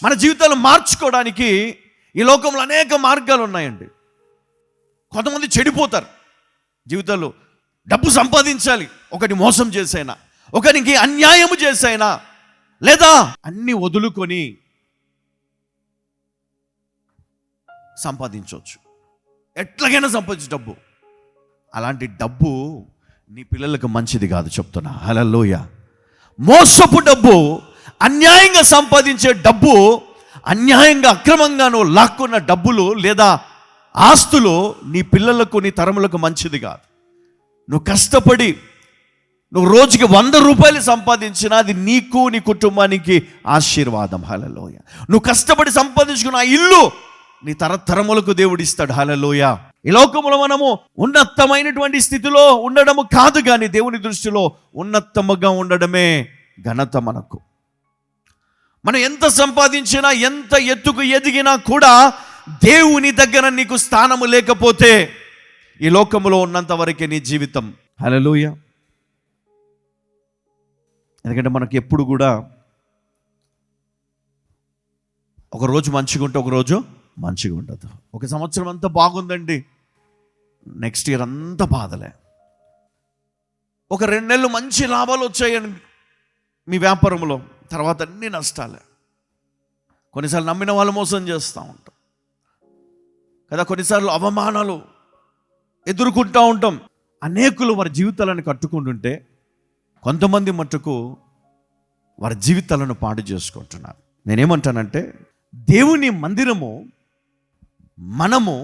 మన జీవితాలు మార్చుకోవడానికి ఈ లోకంలో అనేక మార్గాలు ఉన్నాయండి. కొంతమంది చెడిపోతారు జీవితాల్లో, డబ్బు సంపాదించాలి, ఒకటి మోసం చేసైనా, ఒకరికి అన్యాయము చేసైనా, లేదా అన్ని వదులుకొని సంపాదించవచ్చు, ఎట్లాగైనా సంపాదించు డబ్బు. అలాంటి డబ్బు నీ పిల్లలకు మంచిది కాదు చెప్తున్నా. హల్లెలూయా. మోసపు డబ్బు, అన్యాయంగా సంపాదించే డబ్బు, అన్యాయంగా అక్రమంగా నువ్వు లాక్కున్న డబ్బులు లేదా ఆస్తులు నీ పిల్లలకు నీ తరములకు మంచిది కాదు. నువ్వు కష్టపడి నువ్వు రోజుకి 100 రూపాయలు సంపాదించినా అది నీకు నీ కుటుంబానికి ఆశీర్వాదం. హల్లెలూయా. నువ్వు కష్టపడి సంపాదించుకున్న ఆ ఇల్లు నీ తరతరములకు దేవుడిస్తాడు. హల్లెలూయా. ఈ లోకములో మనము ఉన్నతమైనటువంటి స్థితిలో ఉండడము కాదు, కానీ దేవుని దృష్టిలో ఉన్నతముగా ఉండడమే ఘనత మనకు. మనం ఎంత సంపాదించినా, ఎంత ఎత్తుకు ఎదిగినా కూడా దేవుని దగ్గర నీకు స్థానము లేకపోతే ఈ లోకములో ఉన్నంత వరకే నీ జీవితం. హల్లెలూయా. ఎందుకంటే మనకి ఎప్పుడు కూడా ఒకరోజు మంచిగా ఉంటే ఒకరోజు మంచిగా ఉండదు. ఒక సంవత్సరం అంతా బాగుందండి, నెక్స్ట్ ఇయర్ అంతా బాధలే. ఒక 2 నెలలు మంచి లాభాలు వచ్చాయని మీ వ్యాపారంలో, తర్వాత అన్ని నష్టాలే. కొన్నిసార్లు నమ్మిన వాళ్ళు మోసం చేస్తూ ఉంటాం కదా, కొన్నిసార్లు అవమానాలు ఎదుర్కొంటూ ఉంటాం. అనేకులు వారి జీవితాలను కట్టుకుంటుంటే కొంతమంది మట్టుకు వారి జీవితాలను పాడు చేసుకుంటున్నారు. నేనేమంటానంటే, దేవుని మందిరము మనము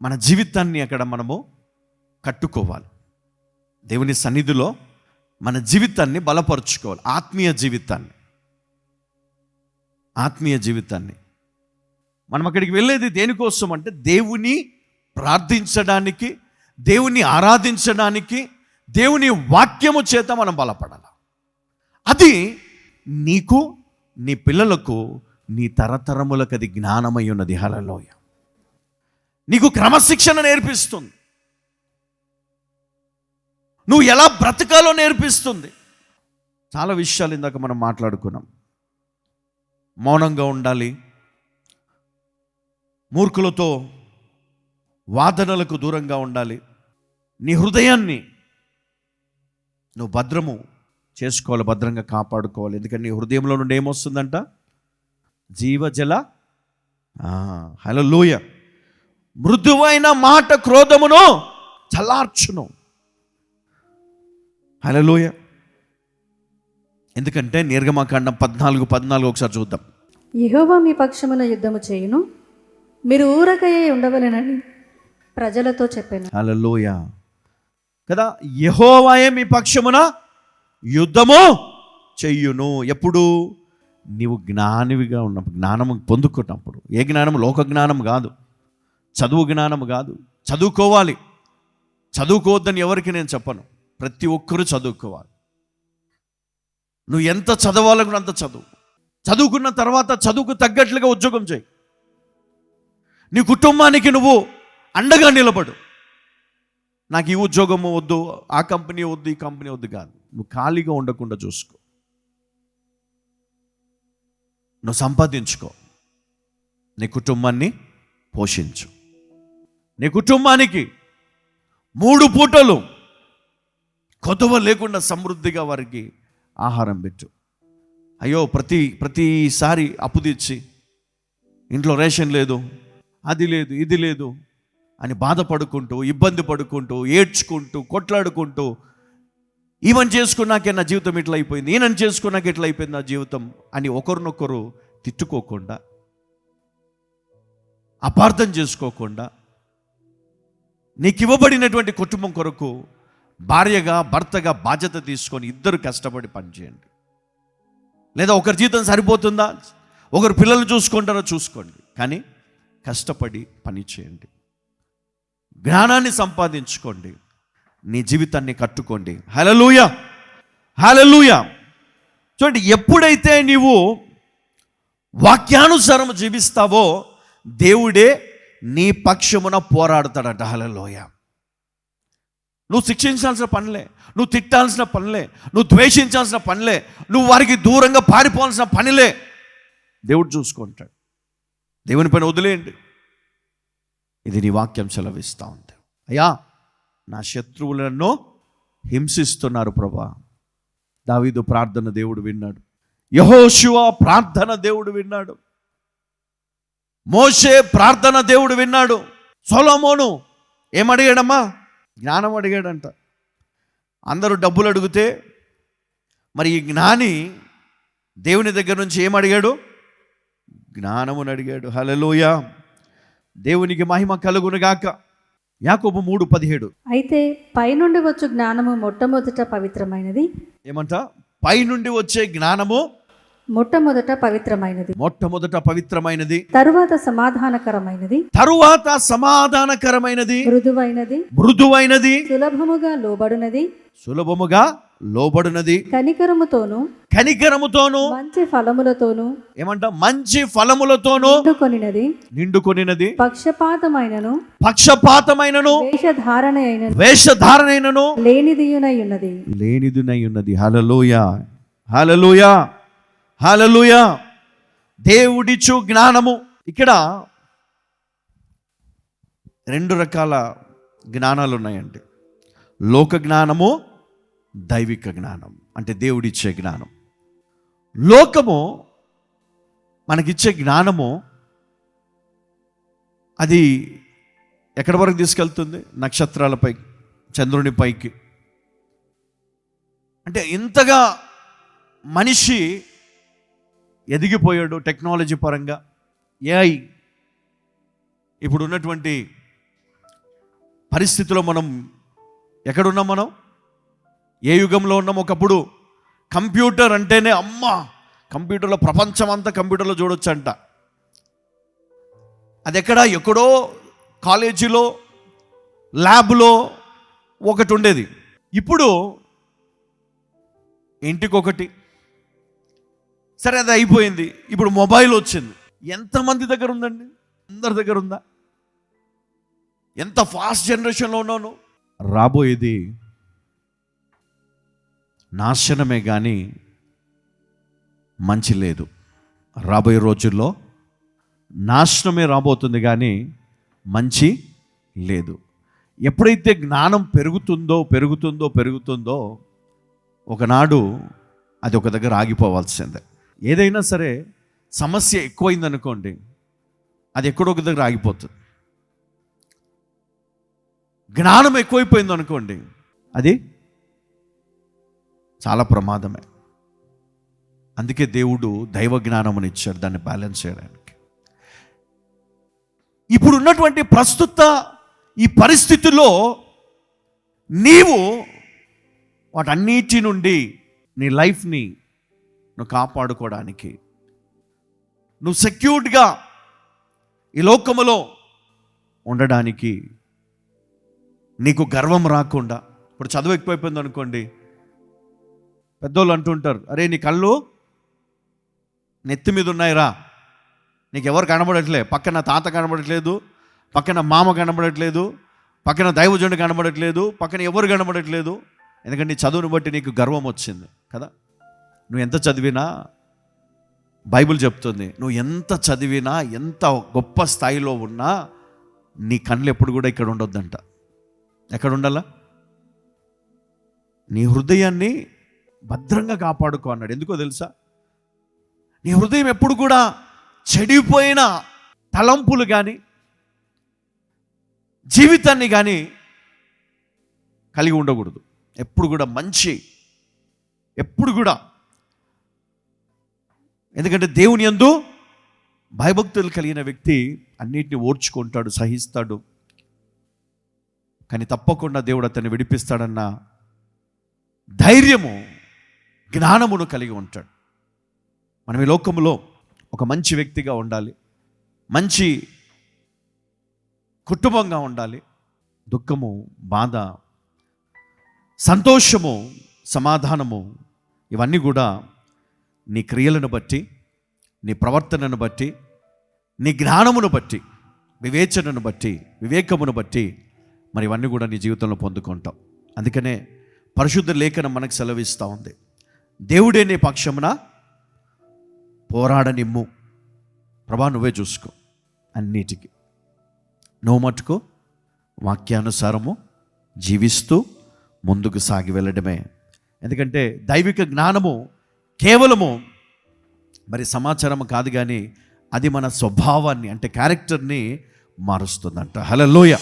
మన జీవితాన్ని అక్కడ మనము కట్టుకోవాలి. దేవుని సన్నిధిలో మన జీవితాన్ని బలపరుచుకోవాలి. ఆత్మీయ జీవితాన్ని మనం అక్కడికి వెళ్ళేది దేనికోసం అంటే, దేవుని ప్రార్థించడానికి, దేవుని ఆరాధించడానికి, దేవుని వాక్యము చేత మనం బలపడాలి. అది నీకు, నీ పిల్లలకు, నీ తరతరములకు అది జ్ఞానమై ఉన్నది. హల్లెలూయా. నీకు క్రమశిక్షణ నేర్పిస్తుంది, నువ్వు ఎలా బ్రతకాలో నేర్పిస్తుంది. చాలా విషయాలు ఇందాక మనం మాట్లాడుకున్నాం. మౌనంగా ఉండాలి, మూర్ఖులతో వాదనలకు దూరంగా ఉండాలి, నీ హృదయాన్ని నువ్వు భద్రము చేసుకోవాలి, భద్రంగా కాపాడుకోవాలి. ఎందుకంటే నీ హృదయంలో నుండి ఏమొస్తుందంట? జీవజల. హల్లెలూయా. మృదువైన మాట క్రోధమును చల్లార్చును. హల్లెలూయా. ఎందుకంటే నిర్గమకాండం 14:14 ఒకసారి చూద్దాం. యెహోవా మీ పక్షమున యుద్ధము చేయును, మీరు ఊరకయే ఉండవలెనని ప్రజలతో చెప్పాను. హల్లెలూయా కదా. యెహోవాయే మీ పక్షమున యుద్ధము చెయ్యును. ఎప్పుడు? నీవు జ్ఞానివిగా ఉన్నప్పుడు, జ్ఞానము పొందుకున్నప్పుడు. ఏ జ్ఞానం? లోక జ్ఞానం కాదు, చదువు జ్ఞానం కాదు. చదువుకోవాలి, చదువుకోవద్దని ఎవరికి నేను చెప్పను. ప్రతి ఒక్కరూ చదువుకోవాలి. నువ్వు ఎంత చదవాలనుకున్నా అంత చదువు. చదువుకున్న తర్వాత చదువుకు తగ్గట్లుగా ఉద్యోగం చేయి. నీ కుటుంబానికి నువ్వు అండగా నిలబడు. నాకు ఈ ఉద్యోగము వద్దు, ఆ కంపెనీ వద్దు, ఈ కంపెనీ వద్దు కాదు. నువ్వు ఖాళీగా ఉండకుండా చూసుకో. నువ్వు సంపాదించుకో, నీ కుటుంబాన్ని పోషించు. నీ కుటుంబానికి 3 పూటలు కొదవ లేకుండా సమృద్ధిగా వారికి ఆహారం పెట్టు. అయ్యో ప్రతిసారి అప్పు తెచ్చి ఇంట్లో రేషన్ లేదు, అది లేదు, ఇది లేదు అని బాధపడుకుంటూ, ఇబ్బంది పడుకుంటూ, ఏడ్చుకుంటూ, కొట్లాడుకుంటూ, ఈవెన్ చేసుకున్నాకే నా జీవితం ఇట్లా అయిపోయింది, ఈయనని చేసుకున్నాక ఇట్లా అయిపోయింది నా జీవితం అని ఒకరినొకరు తిట్టుకోకుండా, అపార్థం చేసుకోకుండా, నీకు ఇవ్వబడినటువంటి కుటుంబం కొరకు భార్యగా భర్తగా బాధ్యత తీసుకొని ఇద్దరు కష్టపడి పనిచేయండి. లేదా ఒకరి జీతం సరిపోతుందా, ఒకరు పిల్లలు చూసుకుంటారో చూసుకోండి, కానీ కష్టపడి పని చేయండి. జ్ఞానాన్ని సంపాదించుకోండి, నీ జీవితాన్ని కట్టుకోండి. హల్లెలూయా, హల్లెలూయా. చూడండి, ఎప్పుడైతే నీవు వాక్యానుసారం జీవిస్తావో దేవుడే నీ పక్షమున పోరాడతాడట. హల్లెలూయా. నువ్వు శిక్షించాల్సిన పనిలే, నువ్వు తిట్టాల్సిన పనిలే, నువ్వు ద్వేషించాల్సిన పనిలే, నువ్వు వారికి దూరంగా పారిపోవాల్సిన పనిలే. దేవుడు చూసుకుంటాడు. దేవుని పైన వదిలేయండి. ఇది నీ వాక్యం సెలవిస్తూ ఉంది. అయ్యా, నా శత్రువులను హింసిస్తున్నారు ప్రభా. దావీదు ప్రార్థన దేవుడు విన్నాడు. యెహోషువ ప్రార్థన దేవుడు విన్నాడు. మోషే ప్రార్థన దేవుడు విన్నాడు. సొలొమోను ఏమడిగాడమ్మా? జ్ఞానం అడిగాడంట. అందరూ డబ్బులు అడిగితే మరి ఈ జ్ఞాని దేవుని దగ్గర నుంచి ఏమడిగాడు? జ్ఞానమును అడిగాడు. హల్లెలూయా, దేవునికి మహిమ కలుగునుగాక. యాకోబు 3:17. అయితే పైనుండి వచ్చు జ్ఞానము మొట్టమొదట పవిత్రమైనది. ఏమంట? పైనుండి వచ్చే జ్ఞానము మొట్టమొదట పవిత్రమైనది, మొట్టమొదట పవిత్రమైనది, తరువాత సమాధానకరమైనది, తరువాత సమాధానకరమైనది, మృదువైనది, మృదువైనది, సులభముగా లోబడునది, సులభముగా లోబడినది, కనికరముతోను కనికరముతోను, మంచి ఫలములతోను, ఏమంట? మంచి ఫలములతోను నిండుకొనినది, నిండుకొనినది, పక్షపాతమైనను పక్షపాతమైనను, వేషధారణ అయినను, వేషధారణైనను లేనిదియునై ఉన్నది. లేనిదినై ఉన్నది. హల్లెలూయా, హల్లెలూయా, హల్లెలూయా. దేవుడిచ్చు జ్ఞానము. ఇక్కడ 2 రకాల జ్ఞానాలు ఉన్నాయండి. లోక జ్ఞానము, దైవిక జ్ఞానం. అంటే దేవుడిచ్చే జ్ఞానం. లోకము మనకిచ్చే జ్ఞానము అది ఎక్కడి వరకు తీసుకెళ్తుంది? నక్షత్రాలపై, చంద్రుని పైకి. అంటే ఇంతగా మనిషి ఎదిగిపోయాడు టెక్నాలజీ పరంగా. ఏఐ ఇప్పుడు ఉన్నటువంటి పరిస్థితిలో మనం ఎక్కడున్నాం? మనం ఏ యుగంలో ఉన్నాం? ఒకప్పుడు కంప్యూటర్ అంటేనే అమ్మ, కంప్యూటర్లో ప్రపంచం అంతా కంప్యూటర్లో చూడొచ్చంట. అది ఎక్కడో కాలేజీలో ల్యాబ్లో ఒకటి ఉండేది. ఇప్పుడు ఇంటికొకటి. సరే, అది అయిపోయింది. ఇప్పుడు మొబైల్ వచ్చింది. ఎంతమంది దగ్గర ఉందండి? అందరి దగ్గర ఉందా? ఎంత ఫాస్ట్ జనరేషన్లో ఉన్నాను. రాబోయేది నాశనమే కానీ మంచి లేదు. రాబోయే రోజుల్లో నాశనమే రాబోతుంది కానీ మంచి లేదు. ఎప్పుడైతే జ్ఞానం పెరుగుతుందో ఒకనాడు అది ఒక దగ్గర ఆగిపోవాల్సిందే. ఏదైనా సరే సమస్య ఎక్కువైందనుకోండి, అది ఎక్కడో ఒక దగ్గర ఆగిపోతుంది. జ్ఞానం ఎక్కువైపోయింది అనుకోండి, అది చాలా ప్రమాదమే. అందుకే దేవుడు దైవ జ్ఞానముని ఇచ్చాడు, దాన్ని బ్యాలెన్స్ చేయడానికి. ఇప్పుడు ఉన్నటువంటి ప్రస్తుత ఈ పరిస్థితుల్లో నీవు వాటన్నిటి నుండి నీ లైఫ్ని నువ్వు కాపాడుకోవడానికి, నువ్వు సెక్యూర్డ్గా ఈ లోకములో ఉండడానికి, నీకు గర్వం రాకుండా. ఇప్పుడు చదువు ఎక్కువైపోయింది అనుకోండి, పెద్దోళ్ళు అంటుంటారు, అరే నీ కళ్ళు నెత్తి మీద ఉన్నాయిరా, నీకు ఎవరు కనబడట్లే, పక్కన తాత కనబడట్లేదు, పక్కన మామ కనబడట్లేదు, పక్కన దైవజనుడు కనబడట్లేదు, పక్కన ఎవరు కనబడట్లేదు. ఎందుకంటే నీ చదువుని బట్టి నీకు గర్వం వచ్చింది కదా. నువ్వు ఎంత చదివినా, బైబిల్ చెప్తుంది, నువ్వు ఎంత చదివినా, ఎంత గొప్ప స్థాయిలో ఉన్నా నీ కళ్ళు ఎప్పుడు కూడా ఇక్కడ ఉండొద్దంట. ఎక్కడ ఉండాలా? నీ హృదయాన్ని భద్రంగా కాపాడుకో అన్నాడు. ఎందుకో తెలుసా? నీ హృదయం ఎప్పుడు కూడా చెడిపోయిన తలంపులు కానీ జీవితాన్ని కానీ కలిగి ఉండకూడదు. ఎప్పుడు కూడా మంచి, ఎప్పుడు కూడా. ఎందుకంటే దేవుని యందు భయభక్తులు కలిగిన వ్యక్తి అన్నిటిని ఓర్చుకుంటాడు, సహిస్తాడు. కానీ తప్పకుండా దేవుడు అతన్ని విడిపిస్తాడన్న ధైర్యము, జ్ఞానమును కలిగి ఉంటాడు. మనం ఈ లోకములో ఒక మంచి వ్యక్తిగా ఉండాలి, మంచి కుటుంబంగా ఉండాలి. దుఃఖము, బాధ, సంతోషము, సమాధానము ఇవన్నీ కూడా నీ క్రియలను బట్టి, నీ ప్రవర్తనను బట్టి, నీ జ్ఞానమును బట్టి, వివేచనను బట్టి, వివేకమును బట్టి మరి ఇవన్నీ కూడా నీ జీవితంలో పొందుకుంటాం. అందుకనే పరిశుద్ధ లేఖనం మనకు సెలవిస్తూ ఉంది, దేవుడే నీ పక్షమున పోరాడనిమ్ము. ప్రభా నువ్వే చూసుకో అన్నిటికీ. నువ్వు మట్టుకు వాక్యానుసారము జీవిస్తూ ముందుకు సాగి వెళ్ళడమే. ఎందుకంటే దైవిక జ్ఞానము కేవలము మరి సమాచారం కాదు, కానీ అది మన స్వభావాన్ని అంటే క్యారెక్టర్ని మారుస్తుందంట. హల్లెలూయా.